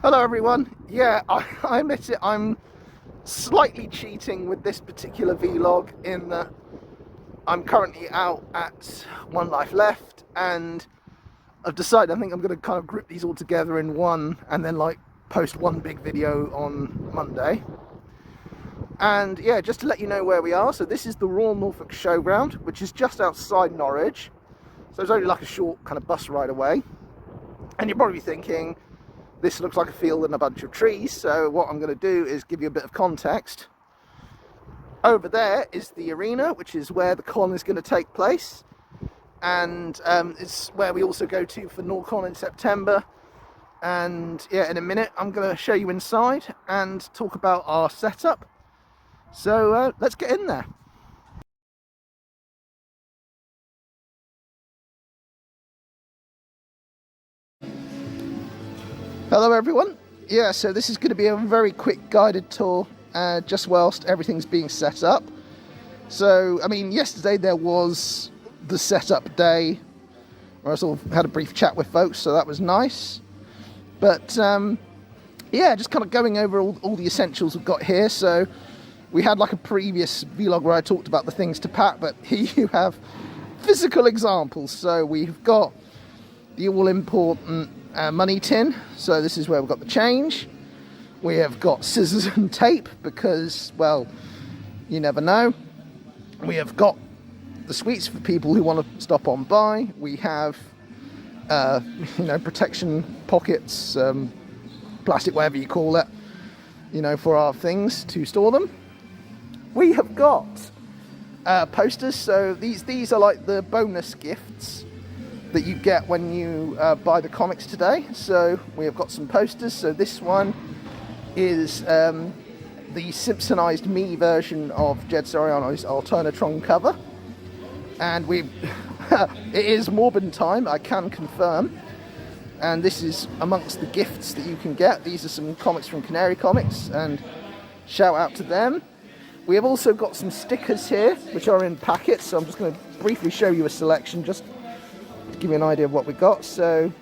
Hello everyone. Yeah, I admit it, I'm slightly cheating with this particular vlog in that I'm currently out at One Life Left, and I've decided I think I'm going to kind of group these all together in one and then like post one big video on Monday. And yeah, just to let you know where we are, so this is the Royal Norfolk Showground, which is just outside Norwich, so it's only like a short kind of bus ride away. And you're probably thinking, this looks like a field and a bunch of trees, so what I'm going to do is give you a bit of context. Over there is the arena, which is where the con is going to take place, and it's where we also go to for NorCon in September. And yeah, in a minute I'm going to show you inside and talk about our setup, so let's get in there. Hello everyone. Yeah, so this is going to be a very quick guided tour, just whilst everything's being set up. So, I mean, yesterday there was the setup day, where I sort of had a brief chat with folks, so that was nice. But, yeah, just kind of going over all the essentials we've got here. So, we had like a previous vlog where I talked about the things to pack, but here you have physical examples. So, we've got the all-important money tin, so this is where we've got the change. We have got scissors and tape because, well, you never know. We have got the sweets for people who want to stop on by. We have protection pockets, plastic, whatever you call it, for our things to store them. We have got posters, so these are like the bonus gifts that you get when you buy the comics today. So we have got some posters. So this one is the Simpsonized me version of Jed Soriano's Alternatron cover, and it is Morbin time, I can confirm. And this is amongst the gifts that you can get. These are some comics from Canary Comics, and shout out to them. We have also got some stickers here, which are in packets. So I'm just going to briefly show you a selection, just give you an idea of what we got. So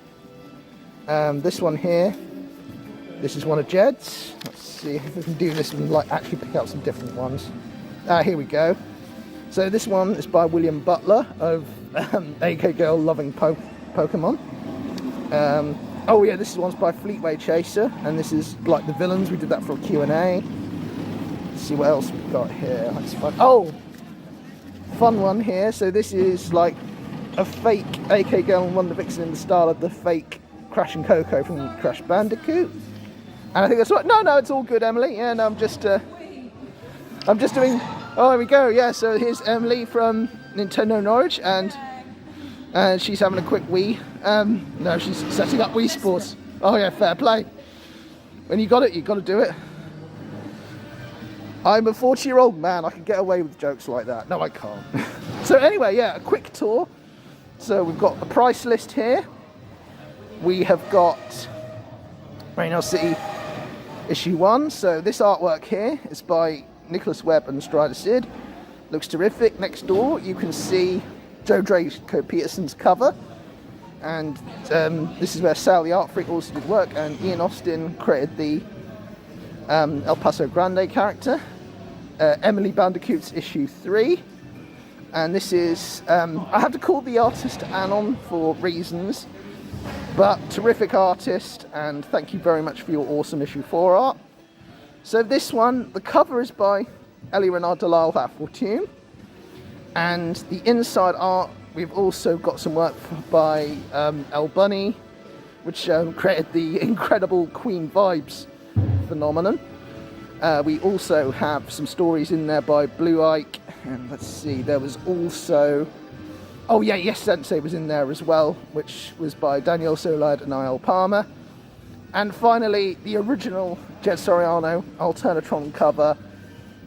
this one here, this is one of Jed's. Let's see if we can do this and like actually pick out some different ones. Here we go. So this one is by William Butler of AK Girl Loving Pokemon. Oh yeah, this one's by Fleetway Chaser, and this is like the villains. We did that for a Q&A. Let's see what else we've got here. That's fun. Oh, fun one here. So this is like a fake AK Girl and Wonder Vixen in the style of the fake Crash and Coco from Crash Bandicoot. And I think that's right. No, it's all good, Emily. Yeah, no, I'm just doing. Oh, there we go. Yeah, so here's Emily from Nintendo Norwich, and she's having a quick wee. No, she's setting up Wii Sports. Oh yeah, fair play. When you got it, you got to do it. I'm a 40-year-old man. I can get away with jokes like that. No, I can't. So anyway, yeah, a quick tour. So we've got the price list here. We have got Raynell City issue 1. So this artwork here is by Nicholas Webb and Strider Sid. Looks terrific. Next door you can see Joe Draco Peterson's cover. And this is where Sal the Art Freak also did work. And Ian Austin created the El Paso Grande character. Emily Bandicoot's issue 3. And this is, I have to call the artist Anon for reasons, but terrific artist, and thank you very much for your awesome issue 4 art. So this one, the cover is by Elie Renard de la Fortune, and the inside art, we've also got some work by El Bunny, which created the incredible Queen Vibes phenomenon. We also have some stories in there by Blue Ike, and let's see, there was also, oh yeah, Yes Sensei was in there as well, which was by Daniel Solad and Niall Palmer. And finally, the original Jed Soriano Alternatron cover,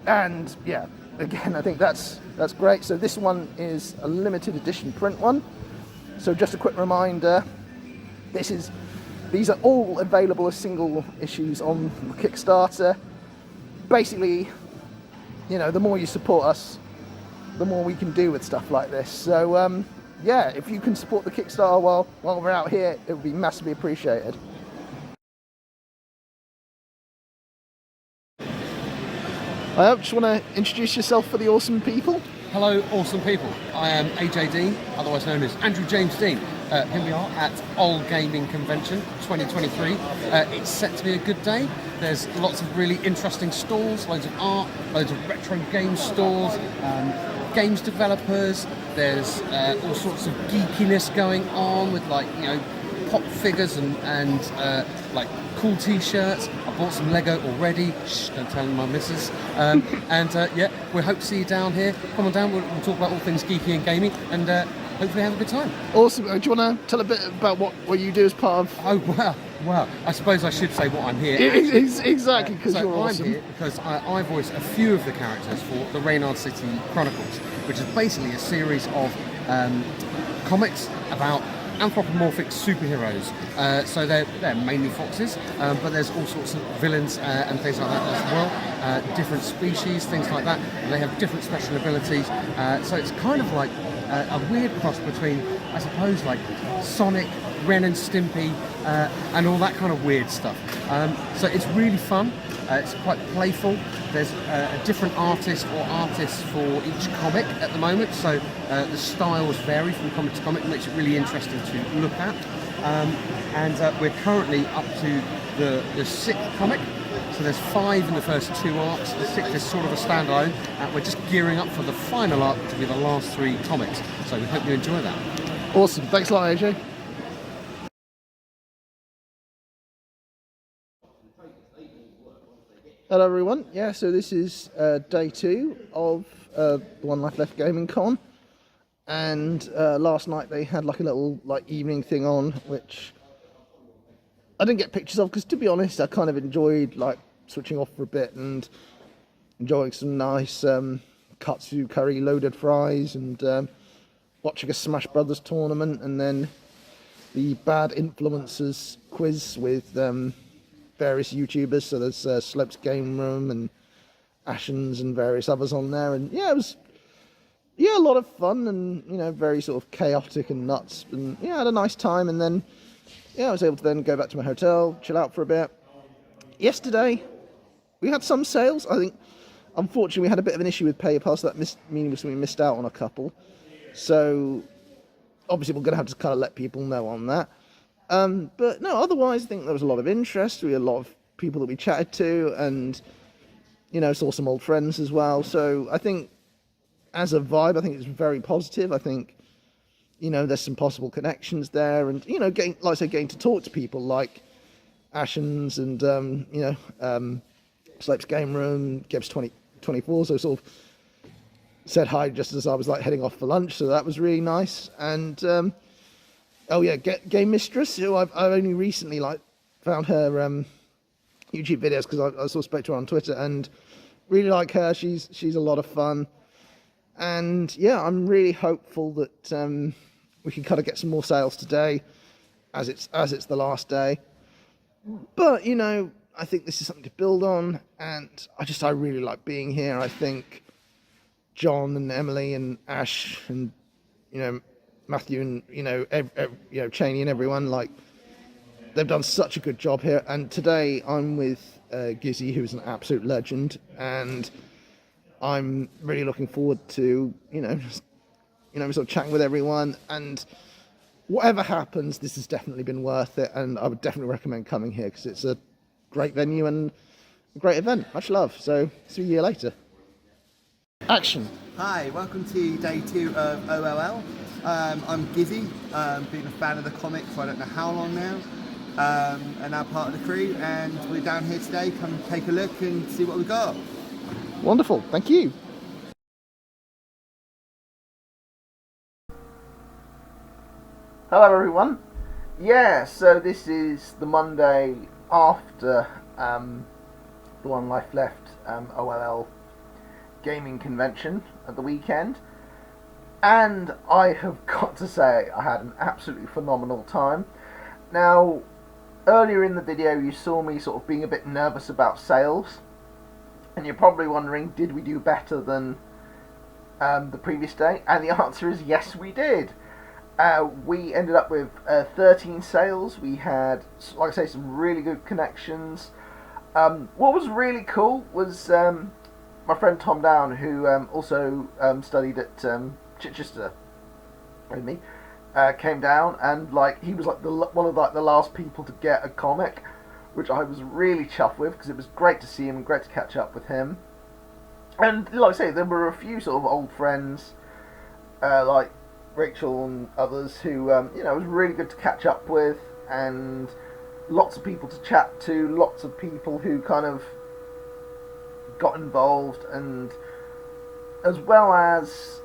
and yeah, again, I think that's great. So this one is a limited edition print one. So just a quick reminder, these are all available as single issues on Kickstarter. Basically, the more you support us, the more we can do with stuff like this. So yeah, if you can support the Kickstarter while we're out here, it would be massively appreciated. I just want to introduce yourself for the awesome people. Hello, awesome people. I am AJ Deane, otherwise known as Andrew James Deane. Here we are at OLL Gaming Convention 2023. It's set to be a good day. There's lots of really interesting stalls, loads of art, loads of retro game stores, games developers. There's all sorts of geekiness going on with, like, you know, pop figures and like cool t-shirts. I bought some Lego already. Shh, don't tell my missus. Yeah, we hope to see you down here. Come on down, we'll talk about all things geeky and gaming, and hopefully have a good time. Awesome. Do you want to tell a bit about what you do as part of... Oh, wow. I suppose I should say what I'm here. Exactly, because you're awesome. I'm here because I voice a few of the characters for the Reynard City Chronicles, which is basically a series of comics about anthropomorphic superheroes. So they're mainly foxes, but there's all sorts of villains and things like that as well. Different species, things like that. And they have different special abilities. So it's kind of like a weird cross between, I suppose, like Sonic, Ren and Stimpy, and all that kind of weird stuff. So it's really fun. It's quite playful. There's a different artist or artists for each comic at the moment, so the styles vary from comic to comic. It makes it really interesting to look at. And we're currently up to the sixth comic. So there's 5 in the first 2 arcs. The 6th is sort of a standalone. We're just gearing up for the final arc to be the last 3 comics. So we hope you enjoy that. Awesome. Thanks a lot, AJ. Hello everyone. Yeah, so this is day 2 of the One Life Left Gaming Con, and last night they had like a little evening thing on, which I didn't get pictures of because, to be honest, I kind of enjoyed switching off for a bit and enjoying some nice katsu curry loaded fries and watching a Smash Brothers tournament, and then the Bad Influencers quiz with various YouTubers. So there's Slopes Game Room and Ashens and various others on there, and yeah, it was a lot of fun, and very sort of chaotic and nuts, and yeah, I had a nice time. And then I was able to then go back to my hotel, chill out for a bit. Yesterday we had some sales. I think unfortunately we had a bit of an issue with PayPal, so that meaning we missed out on a couple. So obviously we're going to have to kind of let people know on that. But no, otherwise I think there was a lot of interest. We had a lot of people that we chatted to, and saw some old friends as well. So I think as a vibe, I think it's very positive. I think there's some possible connections there, and getting to talk to people like Ashens and Slopes Game Room, Gibbs 2024. So sort of said hi just as I was heading off for lunch. So that was really nice. And oh yeah, Game Mistress, who I've only recently found her YouTube videos because I sort of spoke to her on Twitter, and really like her. She's a lot of fun, and yeah, I'm really hopeful that we can kind of get some more sales today, as it's the last day. But I think this is something to build on, and I really like being here. I think John and Emily and Ash and Matthew and Cheney and everyone, they've done such a good job here. And today I'm with Gizzy, who's an absolute legend, and I'm really looking forward to sort of chatting with everyone. And whatever happens, this has definitely been worth it, and I would definitely recommend coming here because it's a great venue and a great event. Much love. So see you later. Action. Hi, welcome to day 2 of OLL. I'm Gizzy, been a fan of the comic for I don't know how long now, and now part of the crew, and we're down here today. Come take a look and see what we got. Wonderful, thank you. Hello everyone. Yeah, so this is the Monday after the One Life Left OLL gaming convention at the weekend, and I have got to say I had an absolutely phenomenal time. Now, earlier in the video you saw me sort of being a bit nervous about sales, and you're probably wondering, did we do better than the previous day? And the answer is yes, we did. We ended up with 13 sales. We had, like I say, some really good connections. What was really cool was my friend Tom Down, who also studied at Chichester with me, came down, and like he was like one of like the last people to get a comic, which I was really chuffed with because it was great to see him and great to catch up with him. And like I say, there were a few sort of old friends, like Rachel and others, who it was really good to catch up with, and lots of people to chat to, lots of people who kind of got involved, and as well as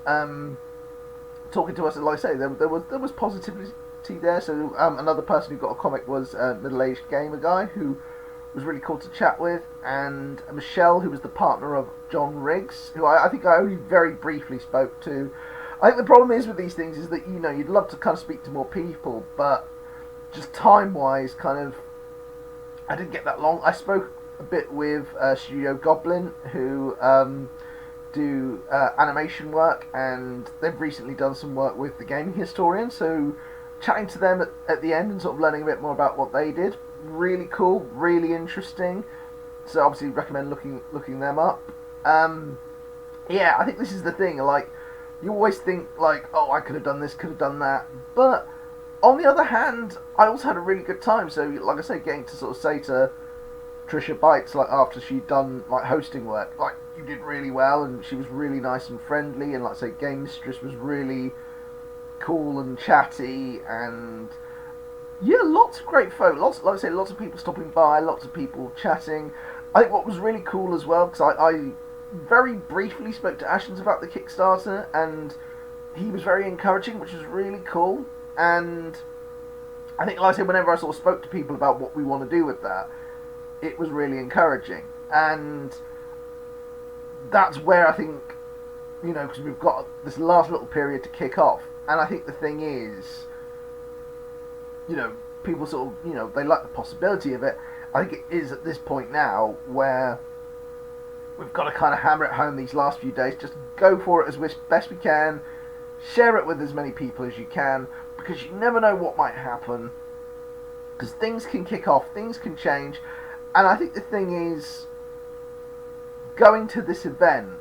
talking to us. Like I say, there was positivity there. So another person who got a comic was a middle-aged gamer guy who was really cool to chat with, and Michelle, who was the partner of John Riggs, who I think I only very briefly spoke to. I think the problem is with these things is that you'd love to kind of speak to more people, but just time-wise, kind of, I didn't get that long. I spoke a bit with Studio Goblin, who do animation work, and they've recently done some work with the Gaming Historian, so chatting to them at the end and sort of learning a bit more about what they did, really cool, really interesting. So obviously recommend looking them up. I think this is the thing, like, you always think like, oh, I could have done this, could have done that, but on the other hand, I also had a really good time. So like I say, getting to sort of say to Trisha Bites, like after she'd done like hosting work, like, you did really well, and she was really nice and friendly, and like I say, Game Mistress was really cool and chatty, and yeah, lots of great folk, like I say, lots of people stopping by, lots of people chatting. I think what was really cool as well, because I very briefly spoke to Ashens about the Kickstarter, and he was very encouraging, which was really cool. And I think, like I say, whenever I sort of spoke to people about what we want to do with that, it was really encouraging. And that's where I think, because we've got this last little period to kick off, and I think the thing is, people sort of, they like the possibility of it. I think it is at this point now where we've got to kind of hammer it home these last few days. Just go for it as best we can. Share it with as many people as you can, because you never know what might happen. Because things can kick off, things can change. And I think the thing is, going to this event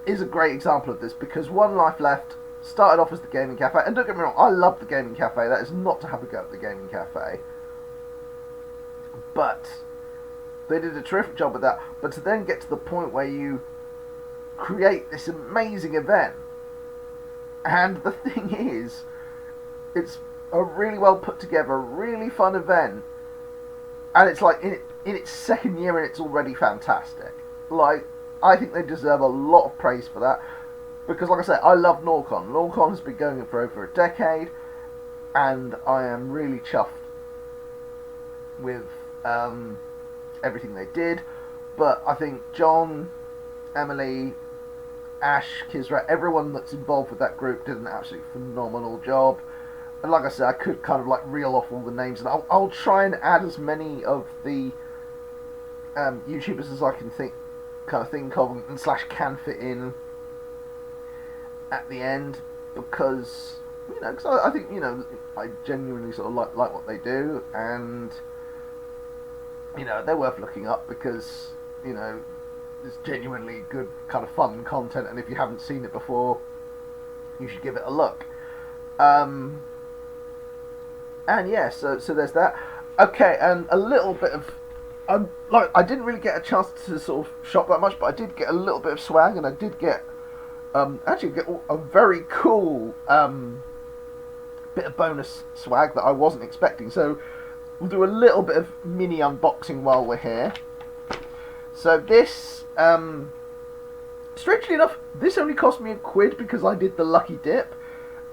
is a great example of this, because One Life Left started off as the Gaming Cafe, and don't get me wrong, I love the Gaming Cafe. That is not to have a go at the Gaming Cafe, but they did a terrific job with that. But to then get to the point where you create this amazing event, and the thing is, it's a really well put together, really fun event, and it's like in its second year and it's already fantastic. Like, I think they deserve a lot of praise for that, because like I said, I love Norcon. Norcon has been going for over a decade, and I am really chuffed with everything they did. But I think John, Emily, Ash, Kisra, everyone that's involved with that group did an absolutely phenomenal job. And like I said, I could kind of like reel off all the names, and I'll try and add as many of the YouTubers as I can think of and slash can fit in at the end, because I think I genuinely sort of like what they do, and they're worth looking up, because it's genuinely good kind of fun content, and if you haven't seen it before, you should give it a look. And yeah, so there's that. Okay, and a little bit of I didn't really get a chance to sort of shop that much, but I did get a little bit of swag, and I did get a very cool bit of bonus swag that I wasn't expecting. So we'll do a little bit of mini unboxing while we're here. So this, strangely enough, this only cost me £1 because I did the lucky dip,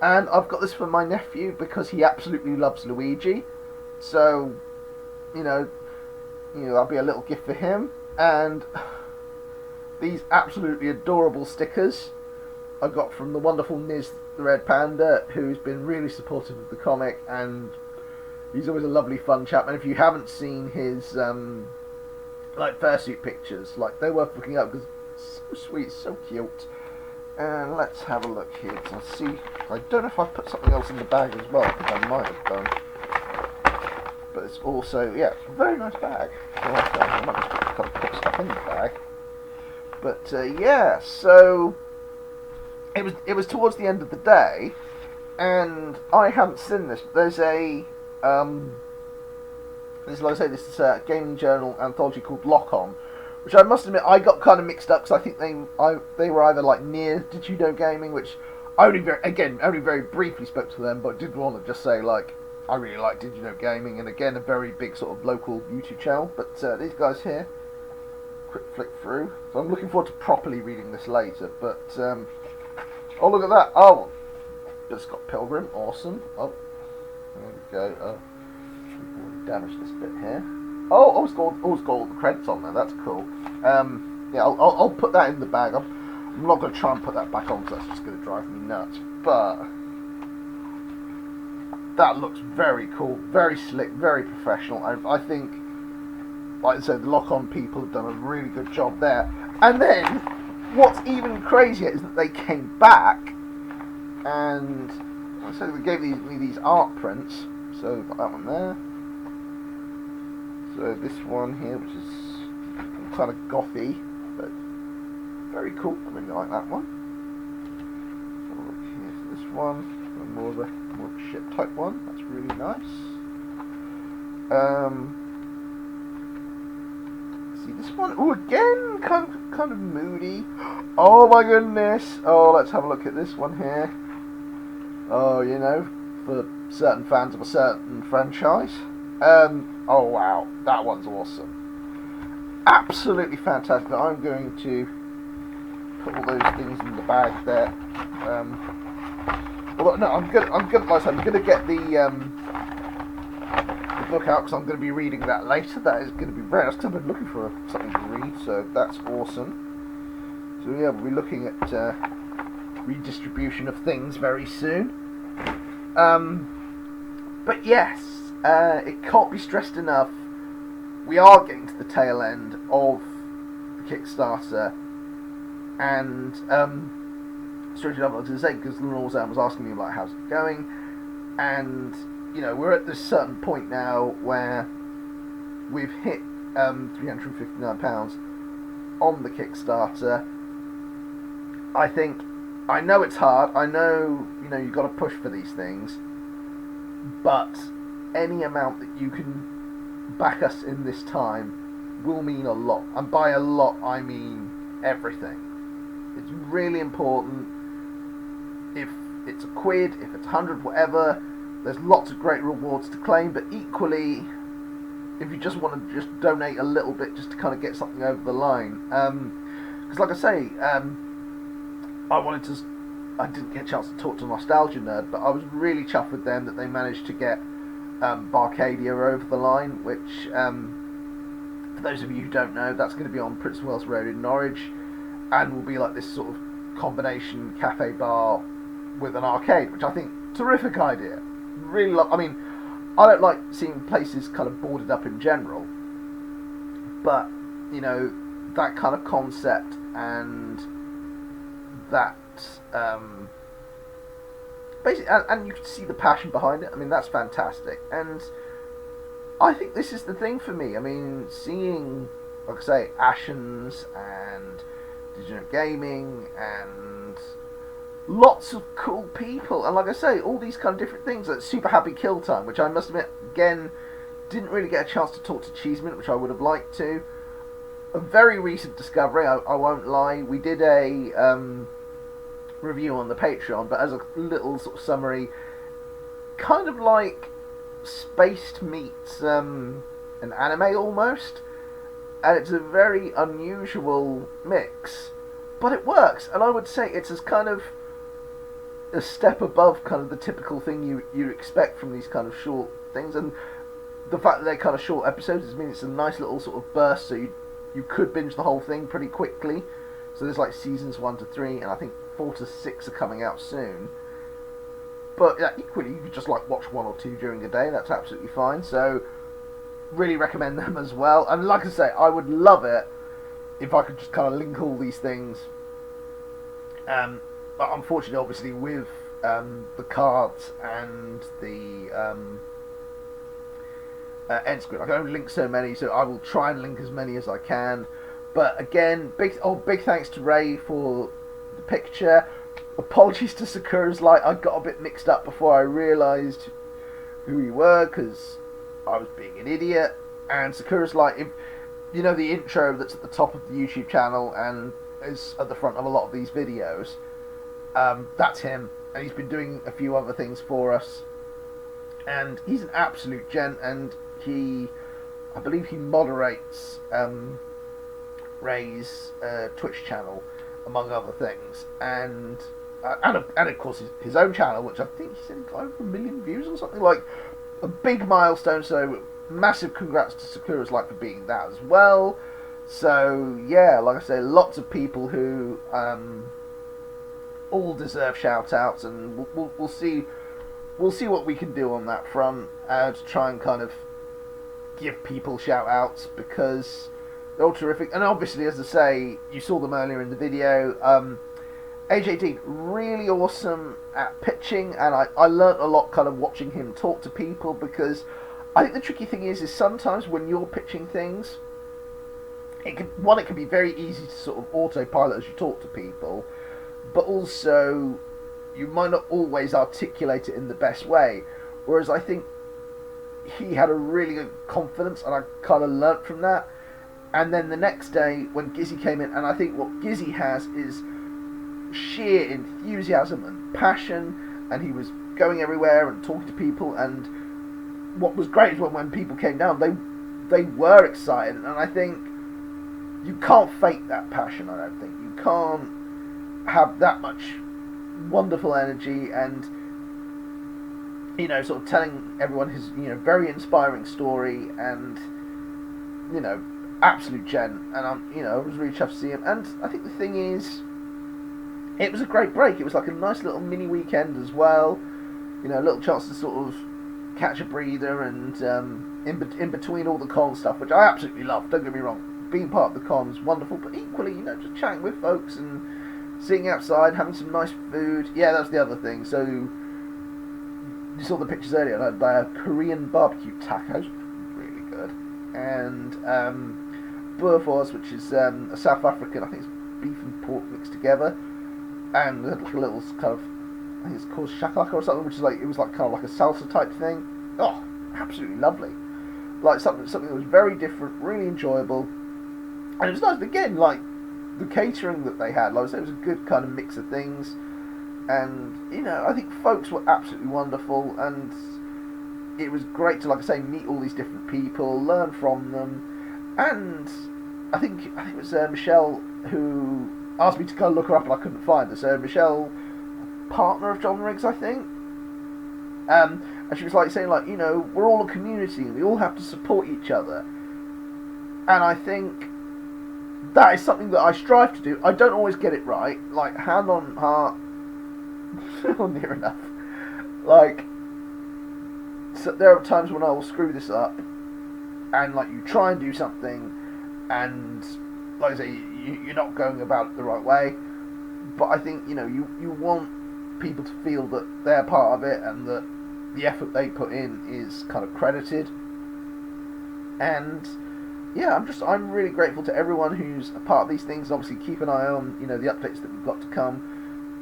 and I've got this for my nephew because he absolutely loves Luigi. So that'll be a little gift for him. And these absolutely adorable stickers I got from the wonderful Niz the Red Panda, who's been really supportive of the comic, and he's always a lovely fun chap. And if you haven't seen his fursuit pictures, they're worth looking up, because it's so sweet, so cute. And let's have a look here to see. I don't know if I've put something else in the bag as well. I think I might have done. But it's also, yeah, it's a very nice bag. I might just put stuff in the bag. But yeah, so it was towards the end of the day, and I hadn't seen this. There's a like I say, this is a gaming journal anthology called Lock On, which I must admit I got kind of mixed up because I think they were either like near Did You Know Gaming, which I only very briefly spoke to them, but did want to just say like I really like Did You Know Gaming, and again a very big sort of local YouTube channel. But these guys here, quick flick through. So I'm looking forward to properly reading this later. But oh, look at that! Oh, just got Pilgrim, awesome. Oh, there we go. Oh, damage this bit here. Oh, it's got all the credits on there. That's cool. Yeah, I'll put that in the bag. I'm not going to try and put that back on because that's just going to drive me nuts. But that looks very cool, very slick, very professional. I think, like I said, the Lock On people have done a really good job there. And then, what's even crazier is that they came back and so they gave me these art prints. So we've got that one there. So this one here, which is kind of gothy, but very cool. I really like that one. Here's this one, more of a ship type one. That's really nice. See this one? Oh, again, kind of moody. Oh my goodness! Oh, let's have a look at this one here. Oh, you know, for certain fans of a certain franchise. Oh wow, that one's awesome. Absolutely fantastic. I'm going to put all those things in the bag there. Although no, I'm gonna like I said, I'm gonna get the book out because I'm going to be reading that later. That is going to be very nice because I've been looking for something to read, so that's awesome. So yeah, we'll be looking at redistribution of things very soon. But yes, it can't be stressed enough. We are getting to the tail end of the Kickstarter, and strangely enough, I was going to say, because Lenore was asking me like, how's it going, and you know, we're at this certain point now where we've hit £359 on the Kickstarter. I know it's hard. I know, you know, you've got to push for these things, but any amount that you can back us in this time will mean a lot. And by a lot, I mean everything. It's really important. If it's a quid, if it's 100, whatever, there's lots of great rewards to claim, but equally, if you just want to just donate a little bit just to kind of get something over the line. Because like I say, I didn't get a chance to talk to Nostalgia Nerd, but I was really chuffed with them that they managed to get Barcadia over the line, which, for those of you who don't know, that's going to be on Prince of Wales Road in Norwich, and will be like this sort of combination cafe bar with an arcade, which I think, terrific idea. Really love. I mean, I don't like seeing places kind of boarded up in general, but you know, that kind of concept and that basically, and you can see the passion behind it. I mean, that's fantastic, and I think this is the thing for me. I mean, seeing, like I say, Ashens and Digital Gaming and lots of cool people, and like I say, all these kind of different things, like Super Happy Kill Time, which I must admit, again, didn't really get a chance to talk to Cheeseman, which I would have liked to. A very recent discovery, I won't lie. We did a review on the Patreon, but as a little sort of summary, kind of like Spaced meets an anime almost, and it's a very unusual mix, but it works, and I would say it's as kind of a step above kind of the typical thing you expect from these kind of short things, and the fact that they're kind of short episodes means it's a nice little sort of burst, so you could binge the whole thing pretty quickly. So there's like seasons 1 to 3, and I think 4 to 6 are coming out soon. But yeah, equally, you could just like watch 1 or 2 during a day. That's absolutely fine. So really recommend them as well. And like I say, I would love it if I could just kind of link all these things. But unfortunately, obviously, with the cards and the end screen, I can only link so many, so I will try and link as many as I can. But again, big thanks to Ray for the picture. Apologies to Sakura's Light. I got a bit mixed up before I realised who you were because I was being an idiot. And Sakura's Light, if you know the intro that's at the top of the YouTube channel and is at the front of a lot of these videos, that's him. And he's been doing a few other things for us. And he's an absolute gent, and I believe he moderates Ray's Twitch channel, among other things, and of course his own channel, which I think he said he got over 1 million views or something, like a big milestone. So massive congrats to Sakura's Light for being that as well. So yeah, like I say, lots of people who all deserve shout outs, and we'll see what we can do on that front to try and kind of give people shout outs, because they're all terrific. And obviously, as I say, you saw them earlier in the video, AJ Dean, really awesome at pitching, and I learnt a lot kind of watching him talk to people, because I think the tricky thing is sometimes when you're pitching things, it can be very easy to sort of autopilot as you talk to people, but also you might not always articulate it in the best way. Whereas I think he had a really good confidence, and I kind of learnt from that. And then the next day when Gizzy came in, and I think what Gizzy has is sheer enthusiasm and passion, and he was going everywhere and talking to people, and what was great is when people came down, they were excited, and I think you can't fake that passion. I don't think you can't have that much wonderful energy, and sort of telling everyone his very inspiring story, and absolute gent. And I was really chuffed to see him. And I think the thing is, it was a great break. It was like a nice little mini weekend as well, a little chance to sort of catch a breather, and in between all the con stuff, which I absolutely love, don't get me wrong, being part of the con is wonderful, but equally just chatting with folks and sitting outside, having some nice food. Yeah, that's the other thing. So you saw the pictures earlier. They are Korean barbecue tacos, really good, and burfors, which is a South African, I think it's beef and pork mixed together, and like a little kind of, I think it's called shakalaka or something, which is it was like kind of like a salsa type thing. Oh, absolutely lovely. Like something that was very different, really enjoyable, and it was nice. Again, like the catering that they had, like I said, it was a good kind of mix of things, and I think folks were absolutely wonderful, and it was great to, like I say, meet all these different people, learn from them, and I think it was Michelle who asked me to go look her up, and I couldn't find her. So Michelle, partner of John Riggs, I think, and she was saying we're all a community, and we all have to support each other, and I think that is something that I strive to do. I don't always get it right, like hand on heart, or near enough. So there are times when I will screw this up, and you try and do something, and like I say, you're not going about it the right way. But I think you want people to feel that they're part of it, and that the effort they put in is kind of credited. And yeah, I'm really grateful to everyone who's a part of these things. Obviously, keep an eye on the updates that we've got to come,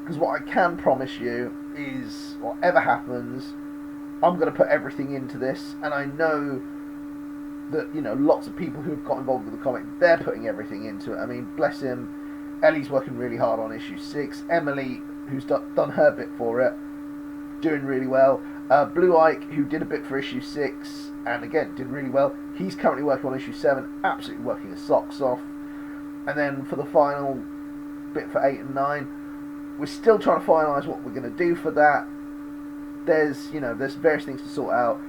because what I can promise you is, whatever happens, I'm going to put everything into this, and I know that lots of people who have got involved with the comic, they're putting everything into it. I mean, bless him, Ellie's working really hard on issue 6. Emily, who's done her bit for it, doing really well. Blue Ike, who did a bit for issue 6, and again did really well. He's currently working on issue 7, absolutely working his socks off. And then for the final bit for 8 and 9, we're still trying to finalise what we're going to do for that. There's various things to sort out,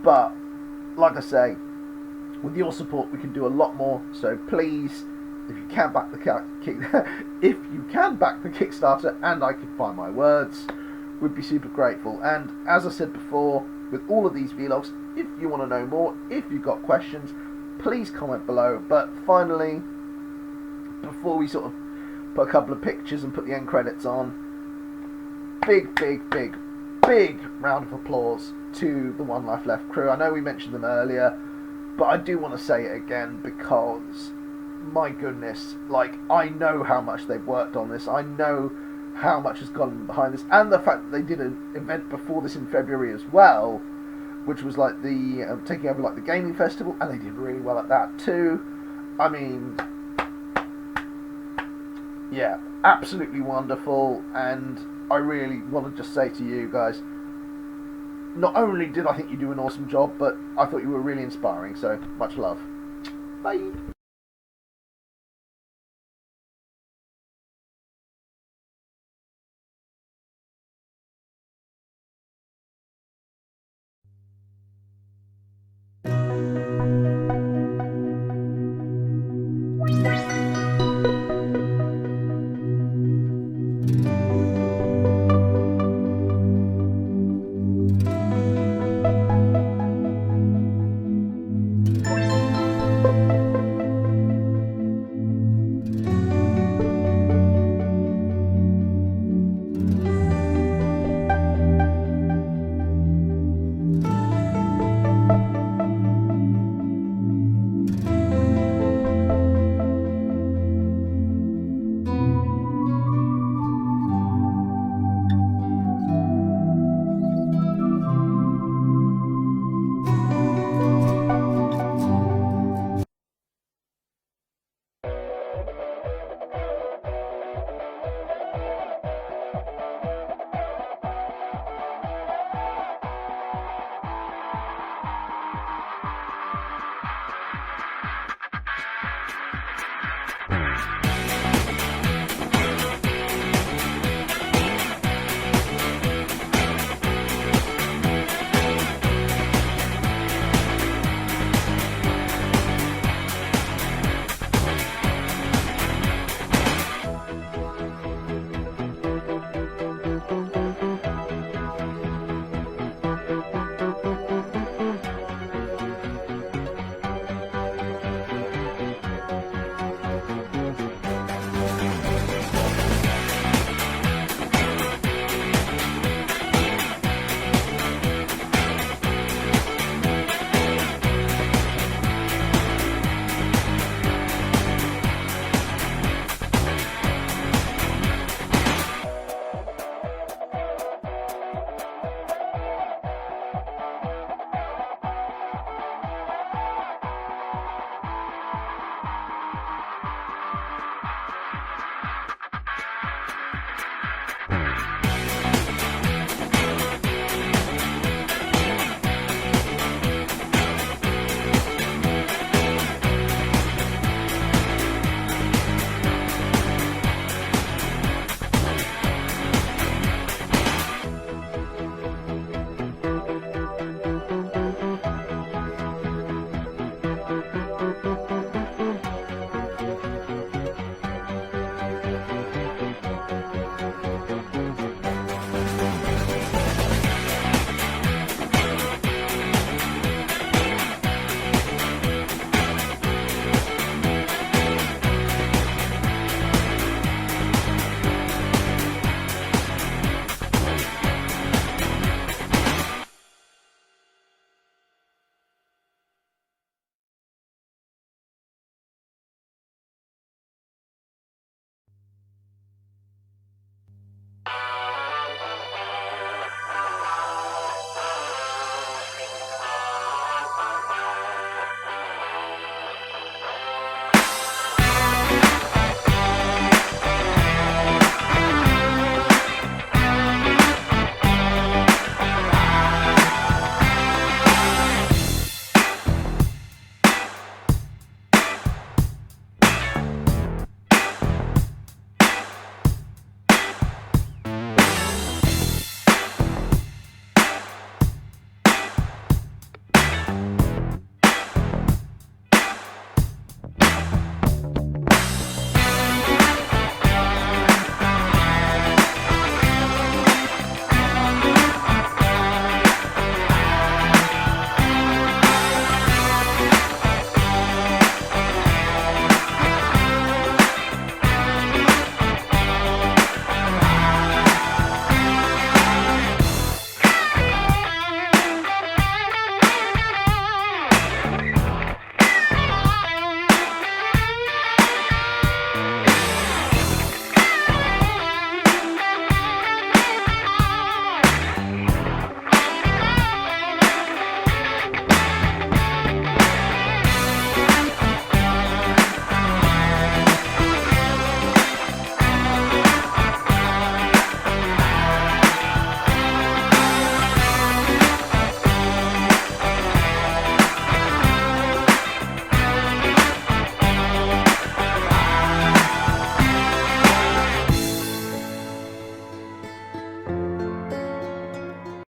but like I say, with your support we can do a lot more. So please, if you can back the Kickstarter, and I can find my words, we'd be super grateful. And as I said before, with all of these vlogs, if you want to know more, if you've got questions, please comment below. But finally, before we sort of put a couple of pictures and put the end credits on, big round of applause to the One Life Left crew. I know we mentioned them earlier, but I do want to say it again, because my goodness, like, I know how much they've worked on this. I know how much has gone behind this, and the fact that they did an event before this in February as well, which was like the taking over like the gaming festival, and they did really well at that too. I mean, yeah, absolutely wonderful, and I really want to just say to you guys, not only did I think you do an awesome job, but I thought you were really inspiring, so much love. Bye.